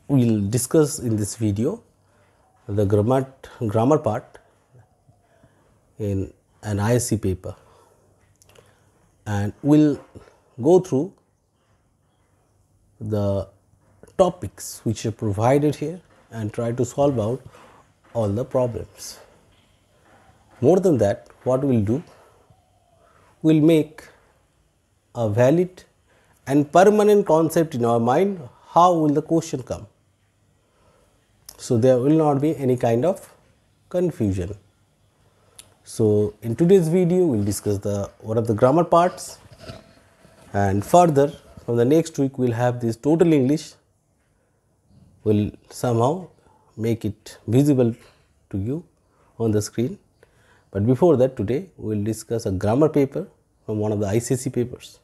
we will discuss in this video the grammar part in an ISC paper, and we will go through the topics which are provided here and try to solve out all the problems. More than that, what we will do, we will make a valid and permanent concept in our mind. How will the question come? So there will not be any kind of confusion. So in today's video, we will discuss one of the grammar parts, and further from the next week we will have this total English. We will somehow make it visible to you on the screen. But before that, today we will discuss a grammar paper from one of the ICSE papers.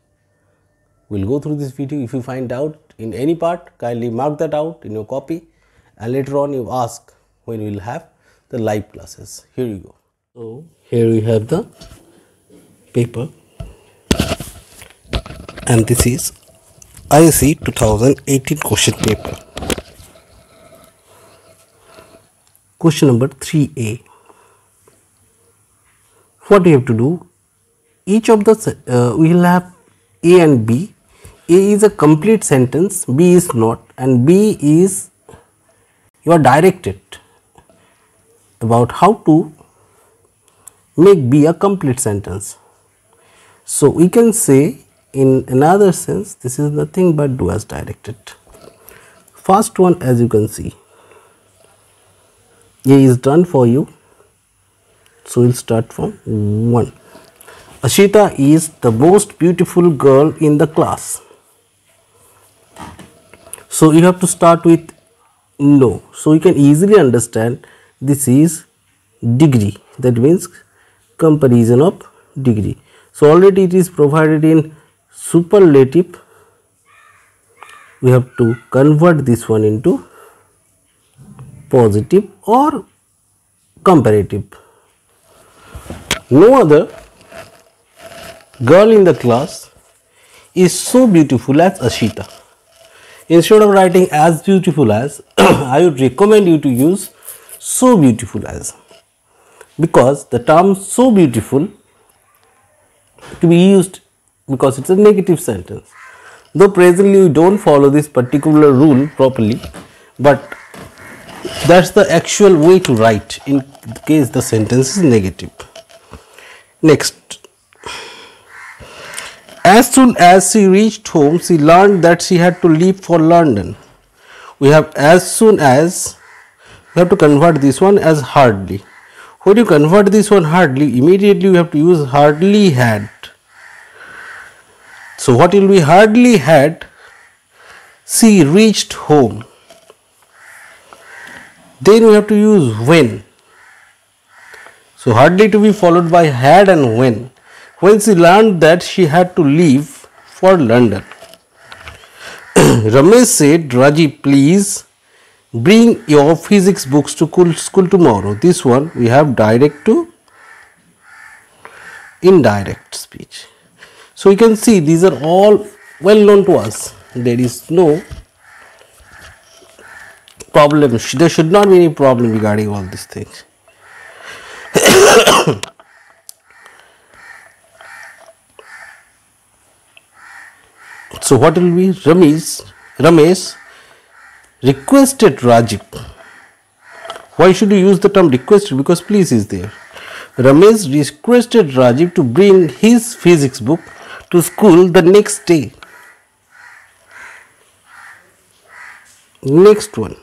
We will go through this video. If you find out in any part, kindly mark that out in your copy, and later on you ask when we will have the live classes. Here you go. So here we have the paper, and this is ISC 2018 question paper. Question number 3A. What we have to do? Each of the we will have A and B. A is a complete sentence, B is not, and B is you are directed about how to make B a complete sentence. So we can say in another sense, this is nothing but do as directed. First one, as you can see, A is done for you. So we will start from 1. Ashita is the most beautiful girl in the class. So you have to start with no. So you can easily understand this is degree, that means comparison of degree. So already it is provided in superlative. We have to convert this one into positive or comparative. No other girl in the class is so beautiful as Ashita. Instead of writing as beautiful as, I would recommend you to use so beautiful as, because the term so beautiful to be used because it is a negative sentence. Though presently we do not follow this particular rule properly, but that is the actual way to write in case the sentence is negative. Next. As soon as she reached home, she learned that she had to leave for London. We have as soon as, we have to convert this one as hardly. When you convert this one hardly, immediately we have to use hardly had. So what will be hardly had? She reached home. Then we have to use when. So hardly to be followed by had and when. When she learned that she had to leave for London. Ramesh said, Raji, please bring your physics books to school tomorrow. This one we have direct to indirect speech. So you can see these are all well known to us. There is no problem. There should not be any problem regarding all these things. So what will be? Ramesh requested Rajiv. Why should you use the term requested? Because please is there. Ramesh requested Rajiv to bring his physics book to school the next day. Next one.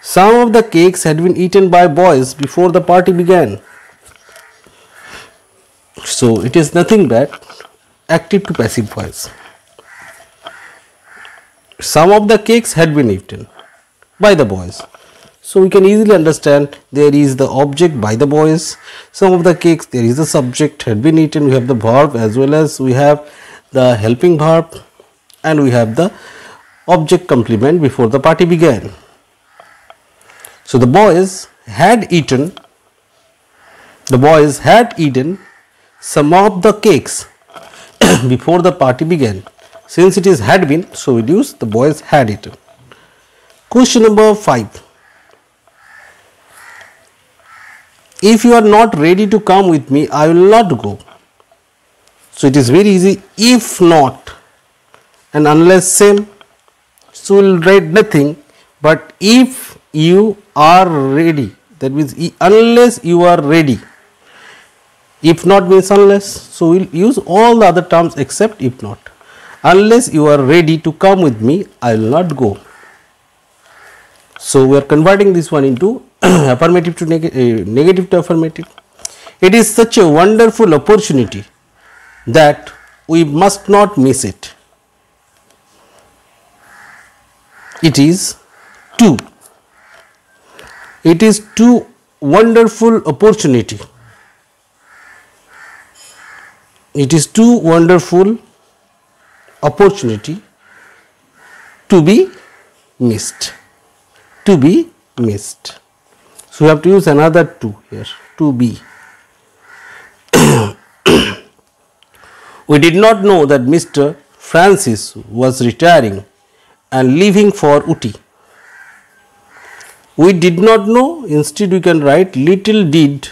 Some of the cakes had been eaten by boys before the party began. So it is nothing but active to passive voice. Some of the cakes had been eaten by the boys. So we can easily understand there is the object by the boys. Some of the cakes, there is the subject had been eaten. We have the verb as well as we have the helping verb, and we have the object complement before the party began. So the boys had eaten some of the cakes before the party began. Since it is had been, so we use the boys had eaten. Question number 5. If you are not ready to come with me, I will not go. So it is very easy. If not and unless same, so we will write nothing. But if you are ready, that means unless you are ready. If not means unless, so we will use all the other terms except if not. Unless you are ready to come with me, I will not go. So we are converting this one into affirmative to negative to affirmative. It is such a wonderful opportunity that we must not miss it. It is too wonderful opportunity. It is too wonderful opportunity to be missed. To be missed. So we have to use another to here, to be. We did not know that Mr. Francis was retiring and leaving for Ooty. We did not know, instead we can write little did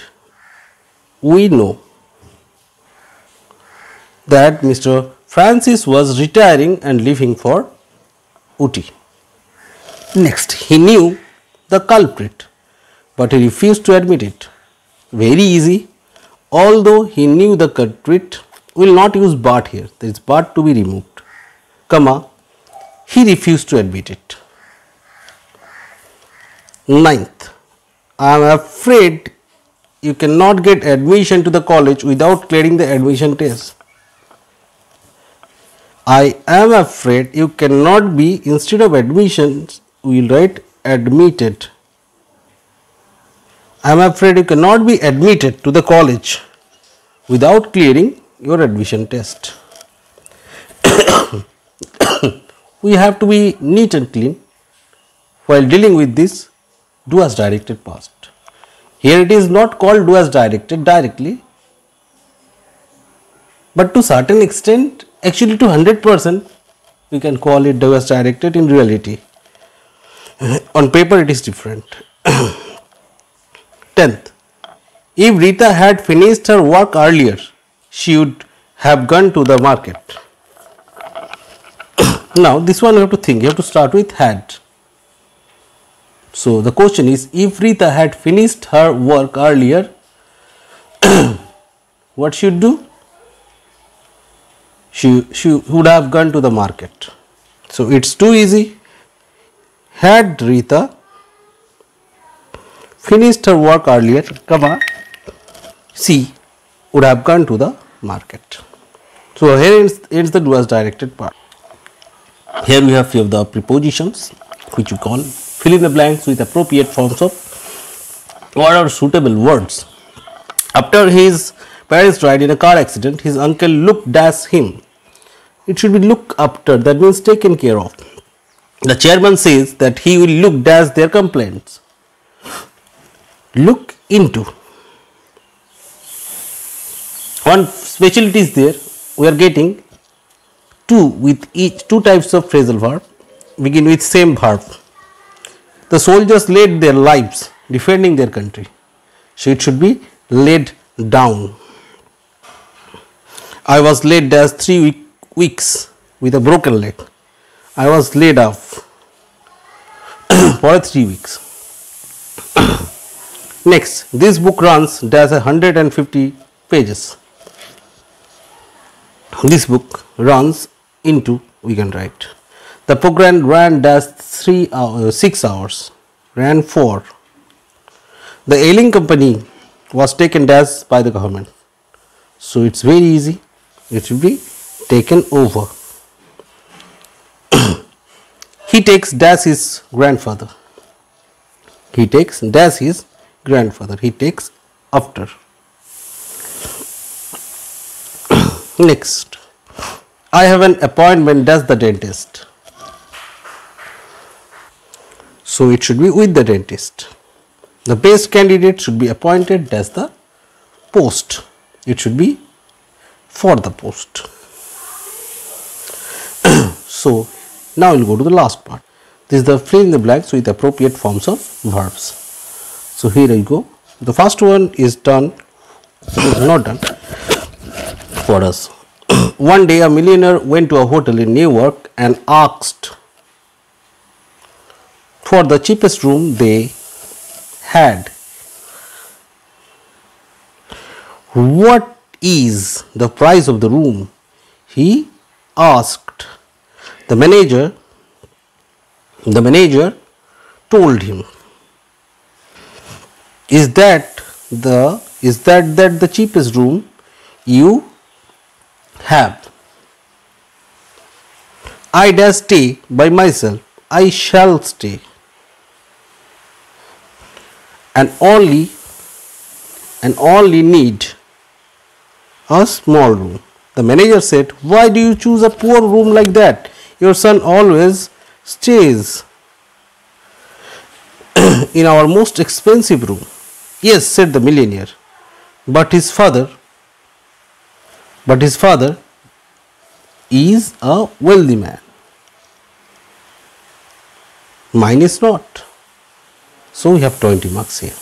we know that Mr. Francis was retiring and leaving for Ooty. Next, he knew the culprit, but he refused to admit it. Very easy. Although he knew the culprit, we will not use but here. There is but to be removed. Comma, he refused to admit it. 9th, I am afraid you cannot get admission to the college without clearing the admission test. I am afraid you cannot be, instead of admissions, we will write admitted. I am afraid you cannot be admitted to the college without clearing your admission test. We have to be neat and clean while dealing with this do as directed past. Here it is not called do as directed directly, but to certain extent, actually to 100%, we can call it do as directed in reality. On paper it is different. 10th, if Rita had finished her work earlier, she would have gone to the market. Now this one you have to think, you have to start with had. So the question is, if Rita had finished her work earlier, what she would do? She would have gone to the market. So it's too easy. Had Rita finished her work earlier, comma, she would have gone to the market. So here ends the do as directed part. Here we have few of the prepositions which we call fill in the blanks with appropriate forms of what are suitable words. After his parents died in a car accident, his uncle looked at him. It should be look after, that means taken care of. The chairman says that he will look at their complaints. Look into. One specialty is there, we are getting two with each two types of phrasal verb begin with same verb. The soldiers laid their lives defending their country. So it should be laid down. I was laid as 3 weeks with a broken leg. I was laid off for 3 weeks. Next, this book runs dash 150 pages. This book runs into, we can write. The program ran dash 6 hours, ran 4. The ailing company was taken dash by the government. So it's very easy, it will be taken over. He takes dash his grandfather. He takes dash his grandfather. He takes after. Next, I have an appointment dash the dentist. So it should be with the dentist. The best candidate should be appointed dash the post. It should be for the post. So now we will go to the last part. This is the fill in the blanks with appropriate forms of verbs. So here I go. The first one is done, not done for us. One day a millionaire went to a hotel in New York and asked for the cheapest room they had. What is the price of the room? He asked. The manager told him. Is that the cheapest room you have? I dare stay by myself. I shall stay. And only need a small room. The manager said, why do you choose a poor room like that? Your son always stays in our most expensive room. Yes, said the millionaire, but his father is a wealthy man. Mine is not. So we have 20 marks here.